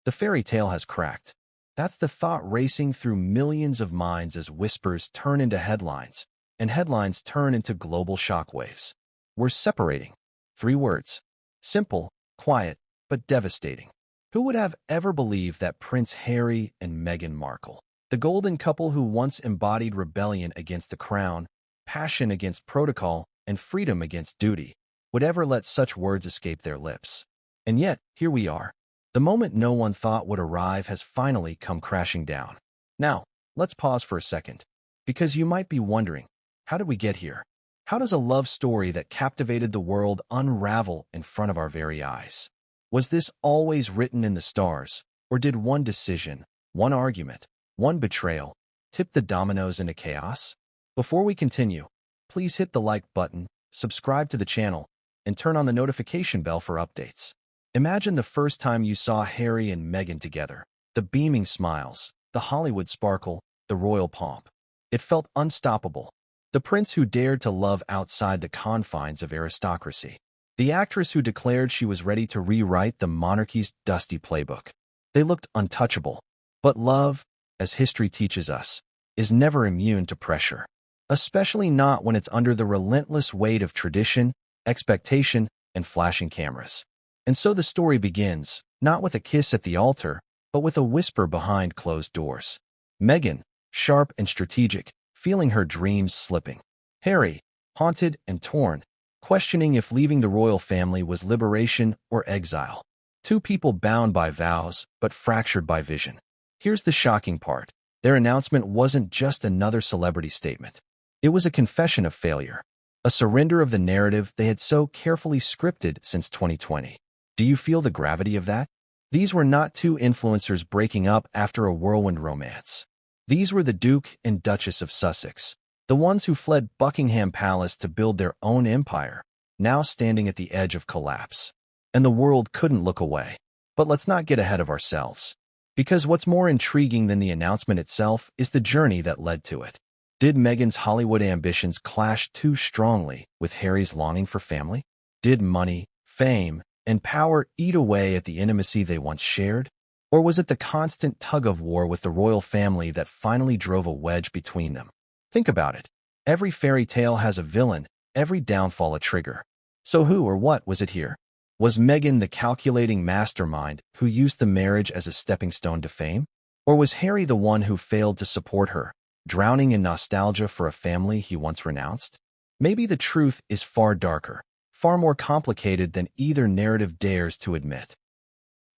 The fairy tale has cracked. That's the thought racing through millions of minds as whispers turn into headlines, and headlines turn into global shockwaves. We're separating. 3 words. Simple, quiet, but devastating. Who would have ever believed that Prince Harry and Meghan Markle, the golden couple who once embodied rebellion against the crown, passion against protocol, and freedom against duty, would ever let such words escape their lips? And yet, here we are. The moment no one thought would arrive has finally come crashing down. Now, let's pause for a second, because you might be wondering, how did we get here? How does a love story that captivated the world unravel in front of our very eyes? Was this always written in the stars, or did one decision, one argument, one betrayal tip the dominoes into chaos? Before we continue, please hit the like button, subscribe to the channel, and turn on the notification bell for updates. Imagine the first time you saw Harry and Meghan together. The beaming smiles, the Hollywood sparkle, the royal pomp. It felt unstoppable. The prince who dared to love outside the confines of aristocracy. The actress who declared she was ready to rewrite the monarchy's dusty playbook. They looked untouchable. But love, as history teaches us, is never immune to pressure. Especially not when it's under the relentless weight of tradition, expectation, and flashing cameras. And so the story begins, not with a kiss at the altar, but with a whisper behind closed doors. Meghan, sharp and strategic, feeling her dreams slipping. Harry, haunted and torn, questioning if leaving the royal family was liberation or exile. 2 people bound by vows, but fractured by vision. Here's the shocking part. Their announcement wasn't just another celebrity statement. It was a confession of failure, a surrender of the narrative they had so carefully scripted since 2020. Do you feel the gravity of that? These were not 2 influencers breaking up after a whirlwind romance. These were the Duke and Duchess of Sussex, the ones who fled Buckingham Palace to build their own empire, now standing at the edge of collapse. And the world couldn't look away. But let's not get ahead of ourselves. Because what's more intriguing than the announcement itself is the journey that led to it. Did Meghan's Hollywood ambitions clash too strongly with Harry's longing for family? Did money, fame, and power eat away at the intimacy they once shared? Or was it the constant tug-of-war with the royal family that finally drove a wedge between them? Think about it. Every fairy tale has a villain, every downfall a trigger. So who or what was it here? Was Meghan the calculating mastermind who used the marriage as a stepping stone to fame? Or was Harry the one who failed to support her, drowning in nostalgia for a family he once renounced? Maybe the truth is far darker, far more complicated than either narrative dares to admit.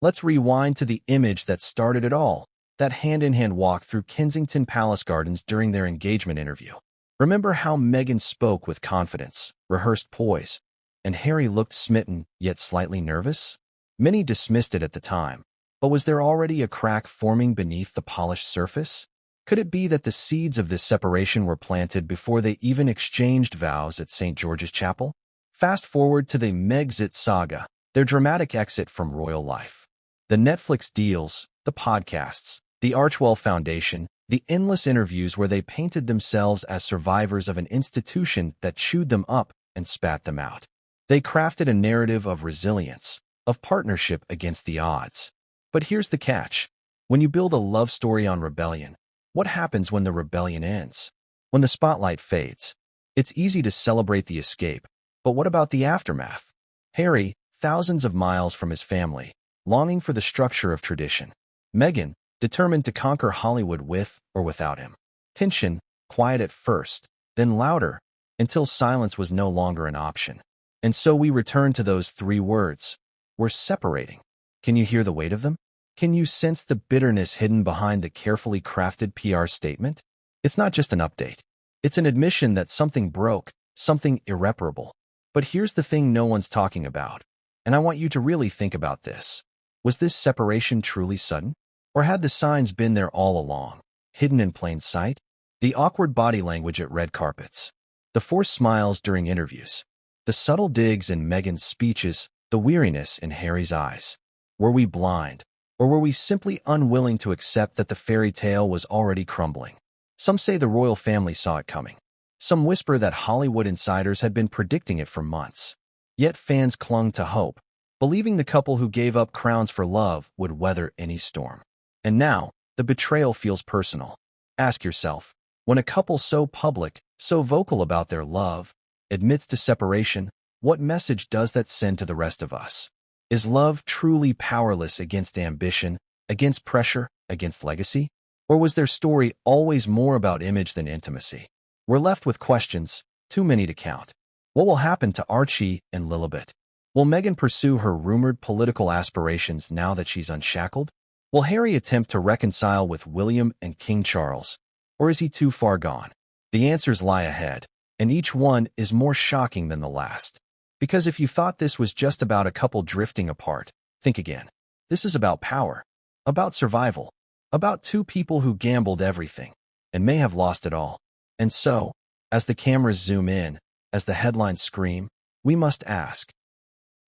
Let's rewind to the image that started it all, that hand-in-hand walk through Kensington Palace Gardens during their engagement interview. Remember how Meghan spoke with confidence, rehearsed poise, and Harry looked smitten, yet slightly nervous? Many dismissed it at the time, but was there already a crack forming beneath the polished surface? Could it be that the seeds of this separation were planted before they even exchanged vows at St. George's Chapel? Fast forward to the Megxit saga, their dramatic exit from royal life. The Netflix deals, the podcasts, the Archwell Foundation, the endless interviews where they painted themselves as survivors of an institution that chewed them up and spat them out. They crafted a narrative of resilience, of partnership against the odds. But here's the catch. When you build a love story on rebellion, what happens when the rebellion ends? When the spotlight fades? It's easy to celebrate the escape, but what about the aftermath? Harry, thousands of miles from his family, longing for the structure of tradition. Meghan, determined to conquer Hollywood with or without him. Tension, quiet at first, then louder, until silence was no longer an option. And so we return to those 3 words. We're separating. Can you hear the weight of them? Can you sense the bitterness hidden behind the carefully crafted PR statement? It's not just an update. It's an admission that something broke, something irreparable. But here's the thing no one's talking about, and I want you to really think about this. Was this separation truly sudden? Or had the signs been there all along, hidden in plain sight? The awkward body language at red carpets, the forced smiles during interviews, the subtle digs in Meghan's speeches, the weariness in Harry's eyes. Were we blind? Or were we simply unwilling to accept that the fairy tale was already crumbling? Some say the royal family saw it coming. Some whisper that Hollywood insiders had been predicting it for months. Yet fans clung to hope, believing the couple who gave up crowns for love would weather any storm. And now, the betrayal feels personal. Ask yourself, when a couple so public, so vocal about their love, admits to separation, what message does that send to the rest of us? Is love truly powerless against ambition, against pressure, against legacy? Or was their story always more about image than intimacy? We're left with questions, too many to count. What will happen to Archie and Lilibet? Will Meghan pursue her rumored political aspirations now that she's unshackled? Will Harry attempt to reconcile with William and King Charles? Or is he too far gone? The answers lie ahead, and each one is more shocking than the last. Because if you thought this was just about a couple drifting apart, think again. This is about power, about survival, about two people who gambled everything and may have lost it all. And so, as the cameras zoom in, as the headlines scream, we must ask,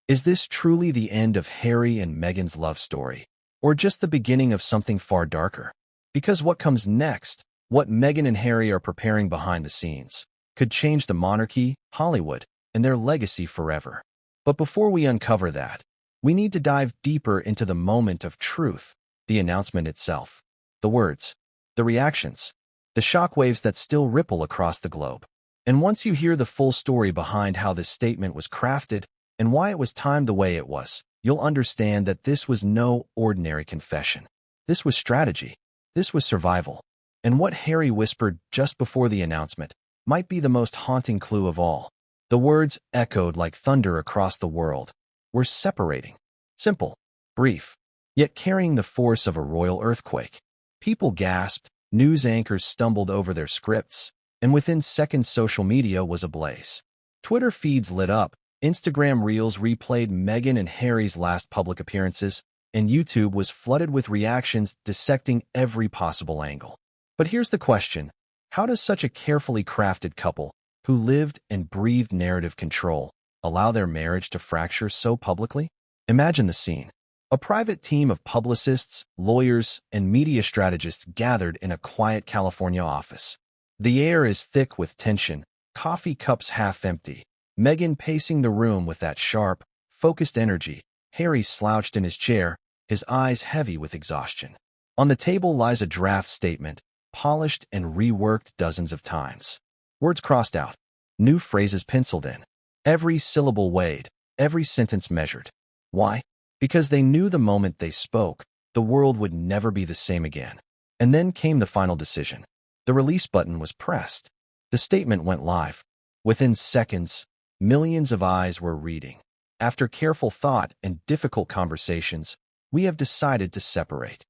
is this truly the end of Harry and Meghan's love story, or just the beginning of something far darker? Because what comes next, what Meghan and Harry are preparing behind the scenes, could change the monarchy, Hollywood, and their legacy forever. But before we uncover that, we need to dive deeper into the moment of truth, the announcement itself, the words, the reactions, the shockwaves that still ripple across the globe. And once you hear the full story behind how this statement was crafted and why it was timed the way it was, you'll understand that this was no ordinary confession. This was strategy. This was survival. And what Harry whispered just before the announcement might be the most haunting clue of all. The words echoed like thunder across the world. We're separating. Simple, brief, yet carrying the force of a royal earthquake. People gasped, news anchors stumbled over their scripts, and within seconds social media was ablaze. Twitter feeds lit up, Instagram Reels replayed Meghan and Harry's last public appearances, and YouTube was flooded with reactions dissecting every possible angle. But here's the question. How does such a carefully crafted couple, who lived and breathed narrative control, allow their marriage to fracture so publicly? Imagine the scene. A private team of publicists, lawyers, and media strategists gathered in a quiet California office. The air is thick with tension, coffee cups half empty. Meghan pacing the room with that sharp, focused energy. Harry slouched in his chair, his eyes heavy with exhaustion. On the table lies a draft statement, polished and reworked dozens of times. Words crossed out, new phrases penciled in. Every syllable weighed, every sentence measured. Why? Because they knew the moment they spoke, the world would never be the same again. And then came the final decision. The release button was pressed. The statement went live. Within seconds, millions of eyes were reading. After careful thought and difficult conversations, we have decided to separate.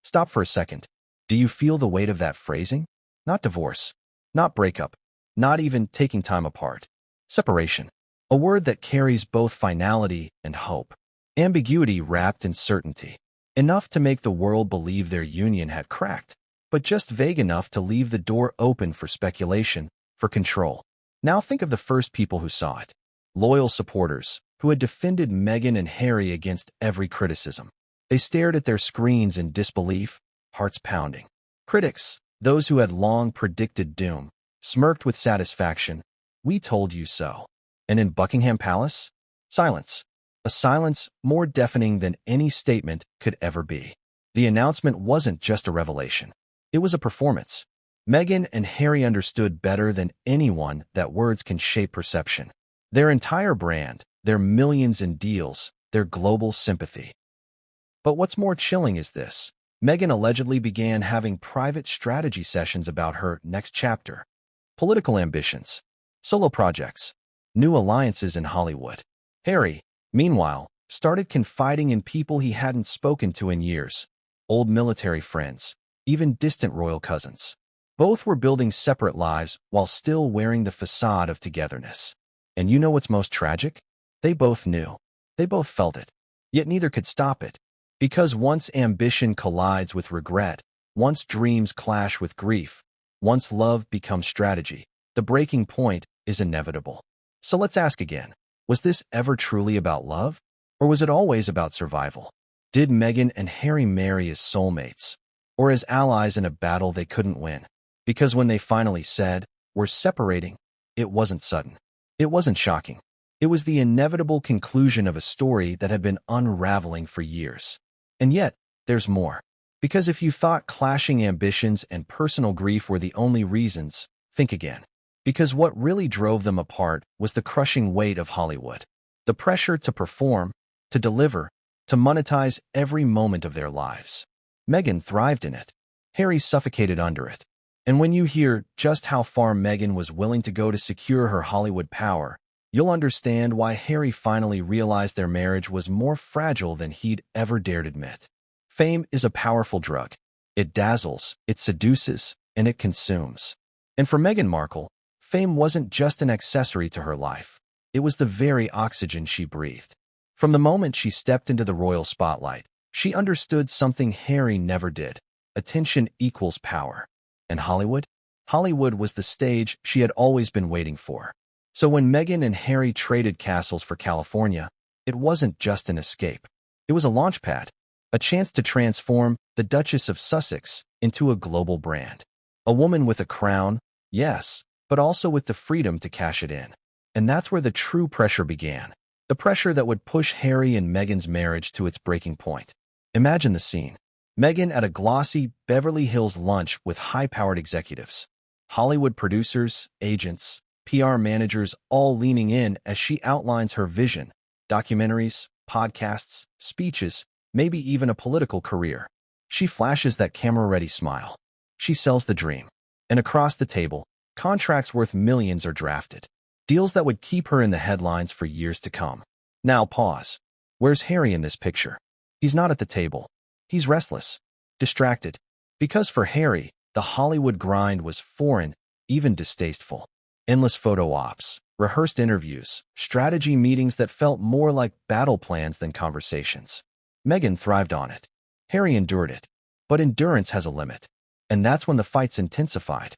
Stop for a second. Do you feel the weight of that phrasing? Not divorce, not breakup, not even taking time apart. Separation. A word that carries both finality and hope. Ambiguity wrapped in certainty. Enough to make the world believe their union had cracked, but just vague enough to leave the door open for speculation, for control. Now think of the first people who saw it. Loyal supporters, who had defended Meghan and Harry against every criticism. They stared at their screens in disbelief, hearts pounding. Critics, those who had long predicted doom, smirked with satisfaction. We told you so. And in Buckingham Palace? Silence. A silence more deafening than any statement could ever be. The announcement wasn't just a revelation. It was a performance. Meghan and Harry understood better than anyone that words can shape perception. Their entire brand, their millions in deals, their global sympathy. But what's more chilling is this. Meghan allegedly began having private strategy sessions about her next chapter. Political ambitions, solo projects, new alliances in Hollywood. Harry, meanwhile, started confiding in people he hadn't spoken to in years. Old military friends, even distant royal cousins. Both were building separate lives while still wearing the facade of togetherness. And you know what's most tragic? They both knew. They both felt it. Yet neither could stop it. Because once ambition collides with regret, once dreams clash with grief, once love becomes strategy, the breaking point is inevitable. So let's ask again, was this ever truly about love? Or was it always about survival? Did Meghan and Harry marry as soulmates? Or as allies in a battle they couldn't win? Because when they finally said, "We're separating," it wasn't sudden. It wasn't shocking. It was the inevitable conclusion of a story that had been unraveling for years. And yet, there's more. Because if you thought clashing ambitions and personal grief were the only reasons, think again. Because what really drove them apart was the crushing weight of Hollywood. The pressure to perform, to deliver, to monetize every moment of their lives. Meghan thrived in it. Harry suffocated under it. And when you hear just how far Meghan was willing to go to secure her Hollywood power, you'll understand why Harry finally realized their marriage was more fragile than he'd ever dared admit. Fame is a powerful drug. It dazzles, it seduces, and it consumes. And for Meghan Markle, fame wasn't just an accessory to her life. It was the very oxygen she breathed. From the moment she stepped into the royal spotlight, she understood something Harry never did. Attention equals power. And Hollywood? Hollywood was the stage she had always been waiting for. So when Meghan and Harry traded castles for California, it wasn't just an escape. It was a launchpad, a chance to transform the Duchess of Sussex into a global brand. A woman with a crown, yes, but also with the freedom to cash it in. And that's where the true pressure began. The pressure that would push Harry and Meghan's marriage to its breaking point. Imagine the scene. Meghan at a glossy Beverly Hills lunch with high-powered executives. Hollywood producers, agents, PR managers all leaning in as she outlines her vision. Documentaries, podcasts, speeches, maybe even a political career. She flashes that camera-ready smile. She sells the dream. And across the table, contracts worth millions are drafted. Deals that would keep her in the headlines for years to come. Now pause. Where's Harry in this picture? He's not at the table. He's restless, distracted. Because for Harry, the Hollywood grind was foreign, even distasteful. Endless photo ops, rehearsed interviews, strategy meetings that felt more like battle plans than conversations. Meghan thrived on it. Harry endured it. But endurance has a limit. And that's when the fights intensified.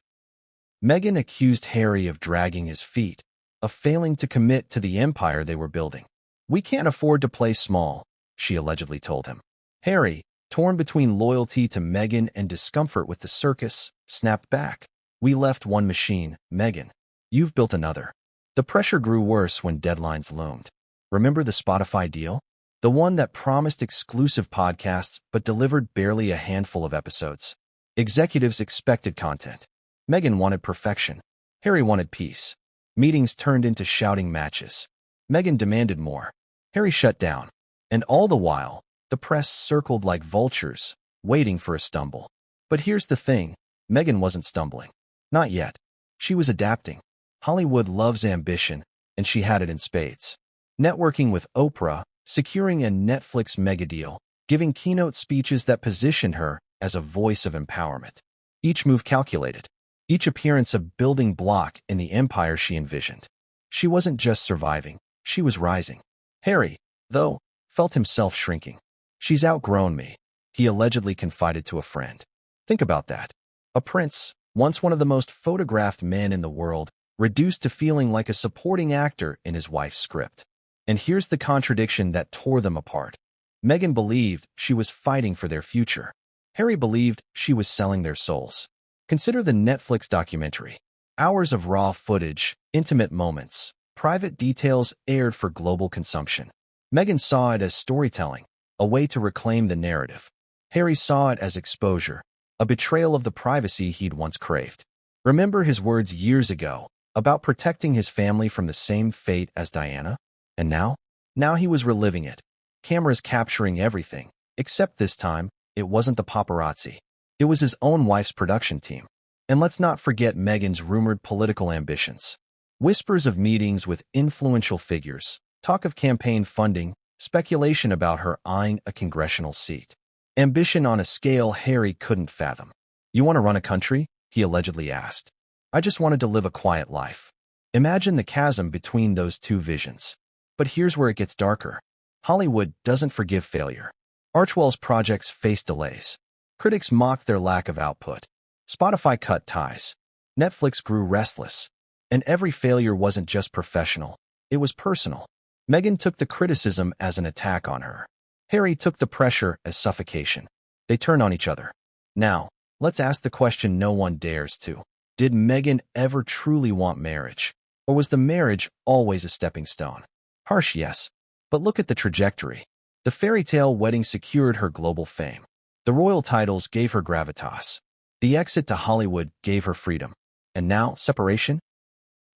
Meghan accused Harry of dragging his feet, of failing to commit to the empire they were building. "We can't afford to play small," she allegedly told him. Harry, torn between loyalty to Meghan and discomfort with the circus, snapped back. "We left one machine, Meghan. You've built another." The pressure grew worse when deadlines loomed. Remember the Spotify deal? The one that promised exclusive podcasts but delivered barely a handful of episodes. Executives expected content. Meghan wanted perfection. Harry wanted peace. Meetings turned into shouting matches. Meghan demanded more. Harry shut down. And all the while, the press circled like vultures, waiting for a stumble. But here's the thing, Meghan wasn't stumbling. Not yet. She was adapting. Hollywood loves ambition, and she had it in spades. Networking with Oprah, securing a Netflix megadeal, giving keynote speeches that positioned her as a voice of empowerment. Each move calculated. Each appearance a building block in the empire she envisioned. She wasn't just surviving, she was rising. Harry, though, felt himself shrinking. "She's outgrown me," he allegedly confided to a friend. Think about that. A prince, once one of the most photographed men in the world, reduced to feeling like a supporting actor in his wife's script. And here's the contradiction that tore them apart. Meghan believed she was fighting for their future. Harry believed she was selling their souls. Consider the Netflix documentary. Hours of raw footage, intimate moments, private details aired for global consumption. Meghan saw it as storytelling, a way to reclaim the narrative. Harry saw it as exposure, a betrayal of the privacy he'd once craved. Remember his words years ago about protecting his family from the same fate as Diana? And now? Now he was reliving it. Cameras capturing everything, except this time, it wasn't the paparazzi. It was his own wife's production team. And let's not forget Meghan's rumored political ambitions. Whispers of meetings with influential figures, talk of campaign funding, speculation about her eyeing a congressional seat. Ambition on a scale Harry couldn't fathom. "You want to run a country?" he allegedly asked. "I just wanted to live a quiet life." Imagine the chasm between those two visions. But here's where it gets darker. Hollywood doesn't forgive failure. Archwell's projects faced delays. Critics mocked their lack of output. Spotify cut ties. Netflix grew restless. And every failure wasn't just professional. It was personal. Meghan took the criticism as an attack on her. Harry took the pressure as suffocation. They turned on each other. Now, let's ask the question no one dares to. Did Meghan ever truly want marriage? Or was the marriage always a stepping stone? Harsh, yes. But look at the trajectory. The fairy tale wedding secured her global fame. The royal titles gave her gravitas. The exit to Hollywood gave her freedom. And now, separation?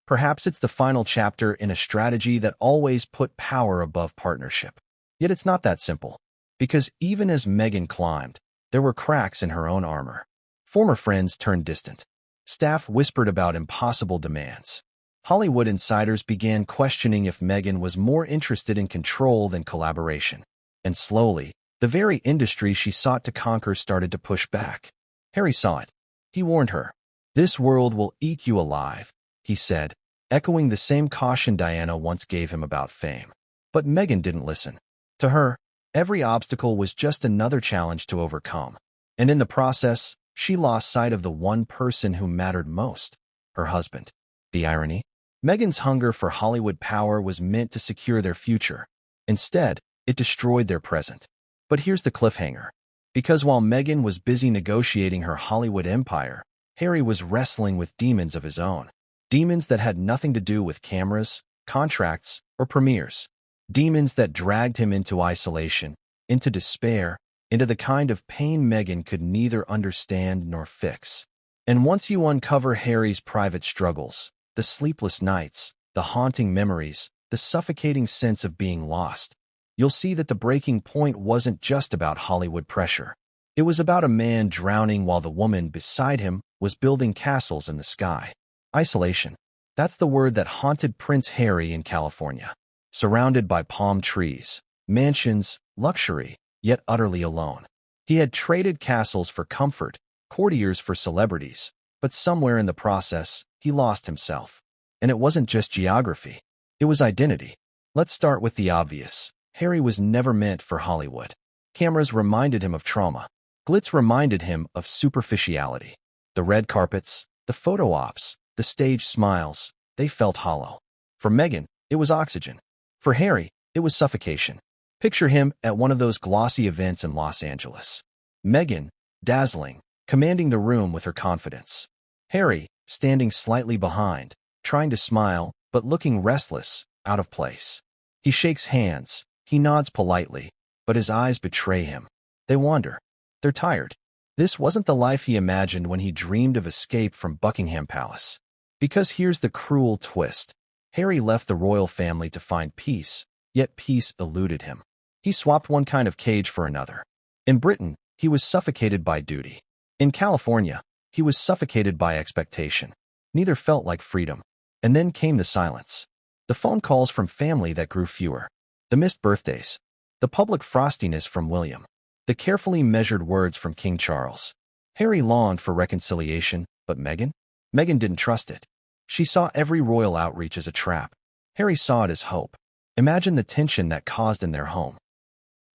Perhaps it's the final chapter in a strategy that always put power above partnership. Yet it's not that simple. Because even as Meghan climbed, there were cracks in her own armor. Former friends turned distant. Staff whispered about impossible demands. Hollywood insiders began questioning if Meghan was more interested in control than collaboration. And slowly, the very industry she sought to conquer started to push back. Harry saw it. He warned her. "This world will eat you alive," he said, echoing the same caution Diana once gave him about fame. But Meghan didn't listen. To her, every obstacle was just another challenge to overcome. And in the process, she lost sight of the one person who mattered most, her husband. The irony? Meghan's hunger for Hollywood power was meant to secure their future. Instead, it destroyed their present. But here's the cliffhanger. Because while Meghan was busy negotiating her Hollywood empire, Harry was wrestling with demons of his own. Demons that had nothing to do with cameras, contracts, or premieres. Demons that dragged him into isolation, into despair, into the kind of pain Meghan could neither understand nor fix. And once you uncover Harry's private struggles, the sleepless nights, the haunting memories, the suffocating sense of being lost, you'll see that the breaking point wasn't just about Hollywood pressure. It was about a man drowning while the woman beside him was building castles in the sky. Isolation. That's the word that haunted Prince Harry in California. Surrounded by palm trees, mansions, luxury, yet utterly alone. He had traded castles for comfort, courtiers for celebrities, but somewhere in the process, he lost himself. And it wasn't just geography. It was identity. Let's start with the obvious. Harry was never meant for Hollywood. Cameras reminded him of trauma. Glitz reminded him of superficiality. The red carpets, the photo ops, the stage smiles, they felt hollow. For Meghan, it was oxygen. For Harry, it was suffocation. Picture him at one of those glossy events in Los Angeles. Meghan, dazzling, commanding the room with her confidence. Harry, standing slightly behind, trying to smile, but looking restless, out of place. He shakes hands, he nods politely, but his eyes betray him. They wander. They're tired. This wasn't the life he imagined when he dreamed of escape from Buckingham Palace. Because here's the cruel twist. Harry left the royal family to find peace, yet peace eluded him. He swapped one kind of cage for another. In Britain, he was suffocated by duty. In California, he was suffocated by expectation. Neither felt like freedom. And then came the silence. The phone calls from family that grew fewer. The missed birthdays. The public frostiness from William. The carefully measured words from King Charles. Harry longed for reconciliation, but Meghan? Meghan didn't trust it. She saw every royal outreach as a trap. Harry saw it as hope. Imagine the tension that caused in their home.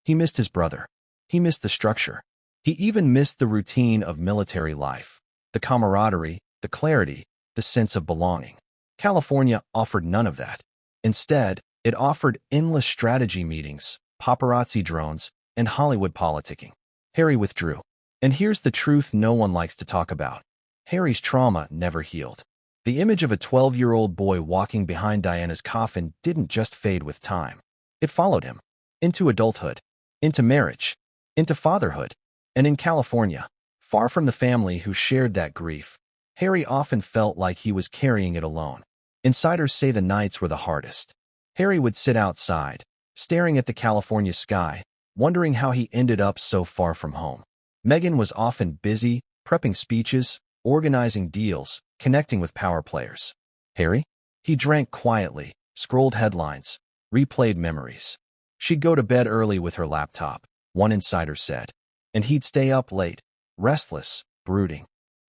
He missed his brother. He missed the structure. He even missed the routine of military life, the camaraderie, the clarity, the sense of belonging. California offered none of that. Instead, it offered endless strategy meetings, paparazzi drones, and Hollywood politicking. Harry withdrew. And here's the truth no one likes to talk about. Harry's trauma never healed. The image of a 12-year-old boy walking behind Diana's coffin didn't just fade with time. It followed him. Into adulthood. Into marriage. Into fatherhood. And in California, far from the family who shared that grief, Harry often felt like he was carrying it alone. Insiders say the nights were the hardest. Harry would sit outside, staring at the California sky, wondering how he ended up so far from home. Meghan was often busy, prepping speeches, organizing deals, connecting with power players. Harry? He drank quietly, scrolled headlines, replayed memories. She'd go to bed early with her laptop, one insider said, and he'd stay up late, restless, brooding.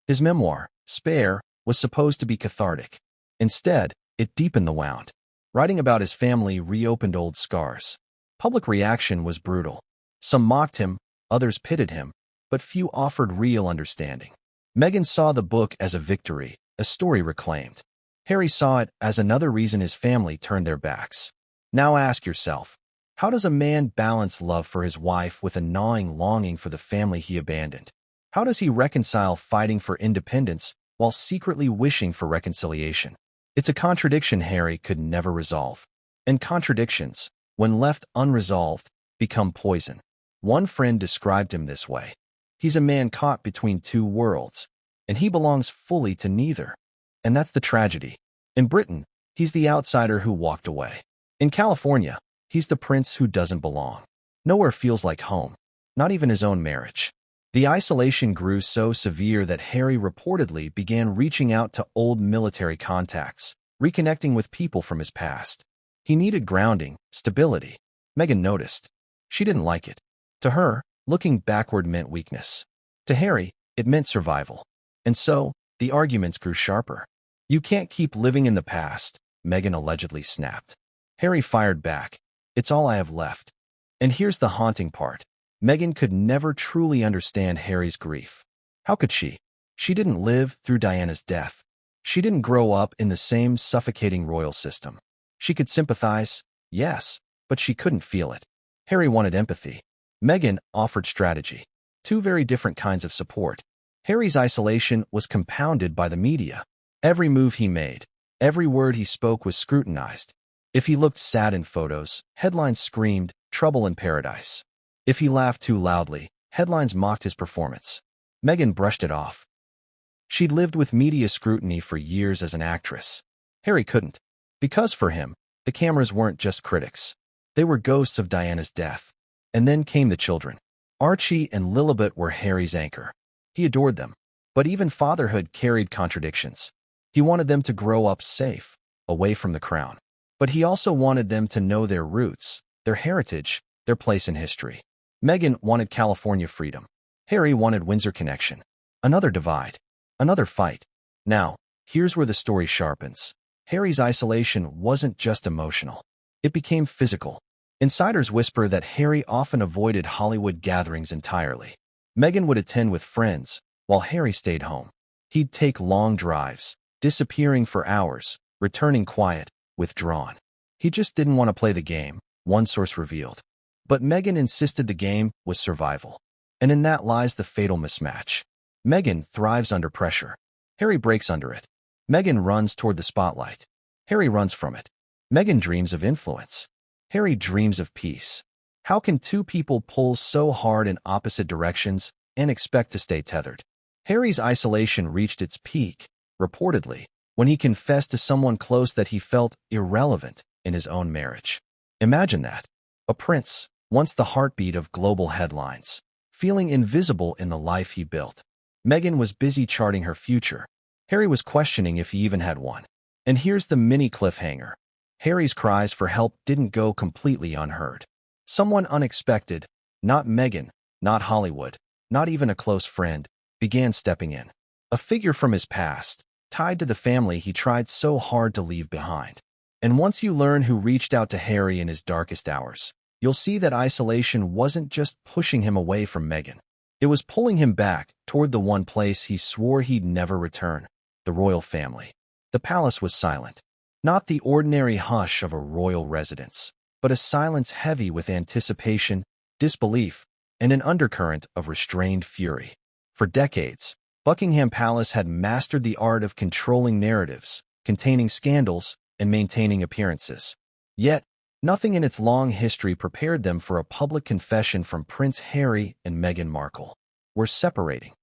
His memoir, Spare, was supposed to be cathartic. Instead, it deepened the wound. Writing about his family reopened old scars. Public reaction was brutal. Some mocked him, others pitted him, but few offered real understanding. Meghan saw the book as a victory, a story reclaimed. Harry saw it as another reason his family turned their backs. Now ask yourself, how does a man balance love for his wife with a gnawing longing for the family he abandoned? How does he reconcile fighting for independence while secretly wishing for reconciliation? It's a contradiction Harry could never resolve. And contradictions, when left unresolved, become poison. One friend described him this way. He's a man caught between two worlds, and he belongs fully to neither. And that's the tragedy. In Britain, he's the outsider who walked away. In California, he's the prince who doesn't belong. Nowhere feels like home, not even his own marriage. The isolation grew so severe that Harry reportedly began reaching out to old military contacts, reconnecting with people from his past. He needed grounding, stability. Meghan noticed. She didn't like it. To her, looking backward meant weakness. To Harry, it meant survival. And so, the arguments grew sharper. "You can't keep living in the past," Meghan allegedly snapped. Harry fired back. "It's all I have left." And here's the haunting part. Meghan could never truly understand Harry's grief. How could she? She didn't live through Diana's death. She didn't grow up in the same suffocating royal system. She could sympathize, yes, but she couldn't feel it. Harry wanted empathy. Meghan offered strategy. Two very different kinds of support. Harry's isolation was compounded by the media. Every move he made, every word he spoke was scrutinized. If he looked sad in photos, headlines screamed, "Trouble in paradise." If he laughed too loudly, headlines mocked his performance. Meghan brushed it off. She'd lived with media scrutiny for years as an actress. Harry couldn't. Because for him, the cameras weren't just critics. They were ghosts of Diana's death. And then came the children. Archie and Lilibet were Harry's anchor. He adored them. But even fatherhood carried contradictions. He wanted them to grow up safe, away from the crown. But he also wanted them to know their roots, their heritage, their place in history. Meghan wanted California freedom. Harry wanted Windsor connection. Another divide. Another fight. Now, here's where the story sharpens. Harry's isolation wasn't just emotional. It became physical. Insiders whisper that Harry often avoided Hollywood gatherings entirely. Meghan would attend with friends, while Harry stayed home. He'd take long drives, disappearing for hours, returning quiet, withdrawn. He just didn't want to play the game, one source revealed. But Meghan insisted the game was survival. And in that lies the fatal mismatch. Meghan thrives under pressure. Harry breaks under it. Meghan runs toward the spotlight. Harry runs from it. Meghan dreams of influence. Harry dreams of peace. How can two people pull so hard in opposite directions and expect to stay tethered? Harry's isolation reached its peak, reportedly, when he confessed to someone close that he felt irrelevant in his own marriage. Imagine that. A prince, once the heartbeat of global headlines, feeling invisible in the life he built. Meghan was busy charting her future. Harry was questioning if he even had one. And here's the mini cliffhanger. Harry's cries for help didn't go completely unheard. Someone unexpected, not Meghan, not Hollywood, not even a close friend, began stepping in. A figure from his past, tied to the family he tried so hard to leave behind. And once you learn who reached out to Harry in his darkest hours, you'll see that isolation wasn't just pushing him away from Meghan. It was pulling him back toward the one place he swore he'd never return, the royal family. The palace was silent. Not the ordinary hush of a royal residence, but a silence heavy with anticipation, disbelief, and an undercurrent of restrained fury. For decades, Buckingham Palace had mastered the art of controlling narratives, containing scandals, and maintaining appearances. Yet, nothing in its long history prepared them for a public confession from Prince Harry and Meghan Markle. "We're separating."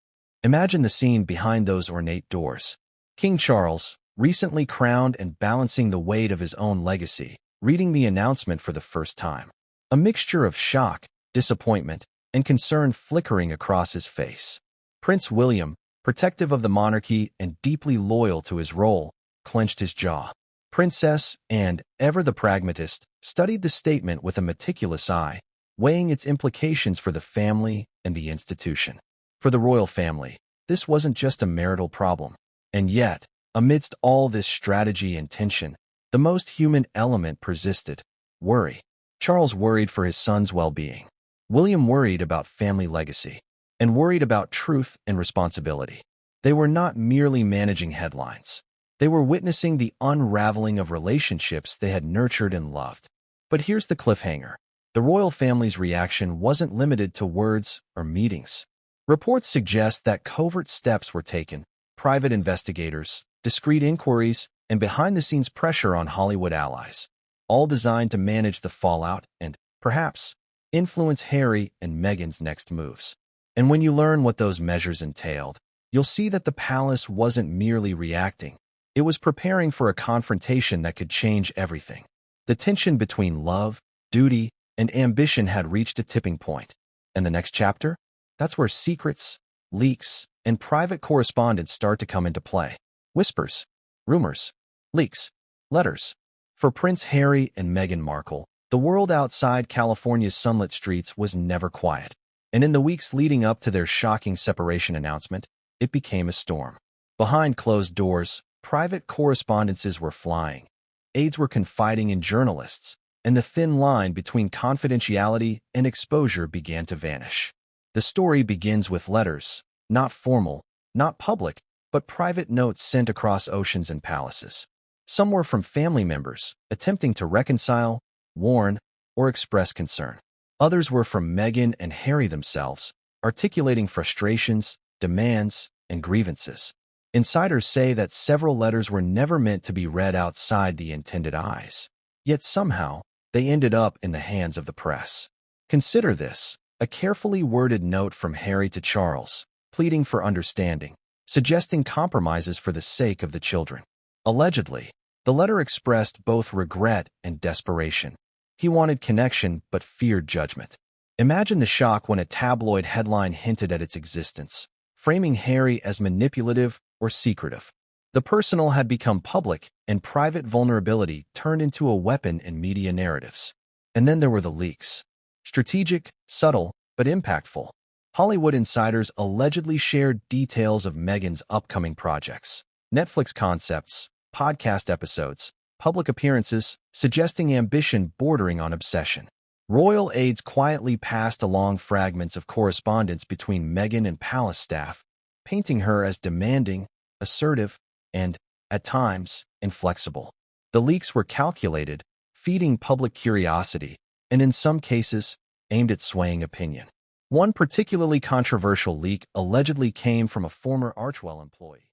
Imagine the scene behind those ornate doors. King Charles, recently crowned and balancing the weight of his own legacy, reading the announcement for the first time. A mixture of shock, disappointment, and concern flickering across his face. Prince William, protective of the monarchy and deeply loyal to his role, clenched his jaw. Princess, and, ever the pragmatist, studied the statement with a meticulous eye, weighing its implications for the family and the institution. For the royal family, this wasn't just a marital problem. And yet, amidst all this strategy and tension, the most human element persisted: worry. Charles worried for his son's well-being. William worried about family legacy, and worried about truth and responsibility. They were not merely managing headlines. They were witnessing the unraveling of relationships they had nurtured and loved. But here's the cliffhanger. The royal family's reaction wasn't limited to words or meetings. Reports suggest that covert steps were taken: private investigators, discreet inquiries, and behind-the-scenes pressure on Hollywood allies, all designed to manage the fallout and, perhaps, influence Harry and Meghan's next moves. And when you learn what those measures entailed, you'll see that the palace wasn't merely reacting. It was preparing for a confrontation that could change everything. The tension between love, duty, and ambition had reached a tipping point. And the next chapter? That's where secrets, leaks, and private correspondence start to come into play. Whispers, rumors, leaks, letters. For Prince Harry and Meghan Markle, the world outside California's sunlit streets was never quiet. And in the weeks leading up to their shocking separation announcement, it became a storm. Behind closed doors, private correspondences were flying. Aides were confiding in journalists, and the thin line between confidentiality and exposure began to vanish. The story begins with letters, not formal, not public, but private notes sent across oceans and palaces. Some were from family members, attempting to reconcile, warn, or express concern. Others were from Meghan and Harry themselves, articulating frustrations, demands, and grievances. Insiders say that several letters were never meant to be read outside the intended eyes. Yet somehow, they ended up in the hands of the press. Consider this, a carefully worded note from Harry to Charles, pleading for understanding, suggesting compromises for the sake of the children. Allegedly, the letter expressed both regret and desperation. He wanted connection but feared judgment. Imagine the shock when a tabloid headline hinted at its existence, framing Harry as manipulative or secretive. The personal had become public, and private vulnerability turned into a weapon in media narratives. And then there were the leaks. Strategic, subtle, but impactful. Hollywood insiders allegedly shared details of Meghan's upcoming projects, Netflix concepts, podcast episodes, public appearances, suggesting ambition bordering on obsession. Royal aides quietly passed along fragments of correspondence between Meghan and palace staff, painting her as demanding, assertive, and, at times, inflexible. The leaks were calculated, feeding public curiosity, and in some cases, aimed at swaying opinion. One particularly controversial leak allegedly came from a former Archewell employee.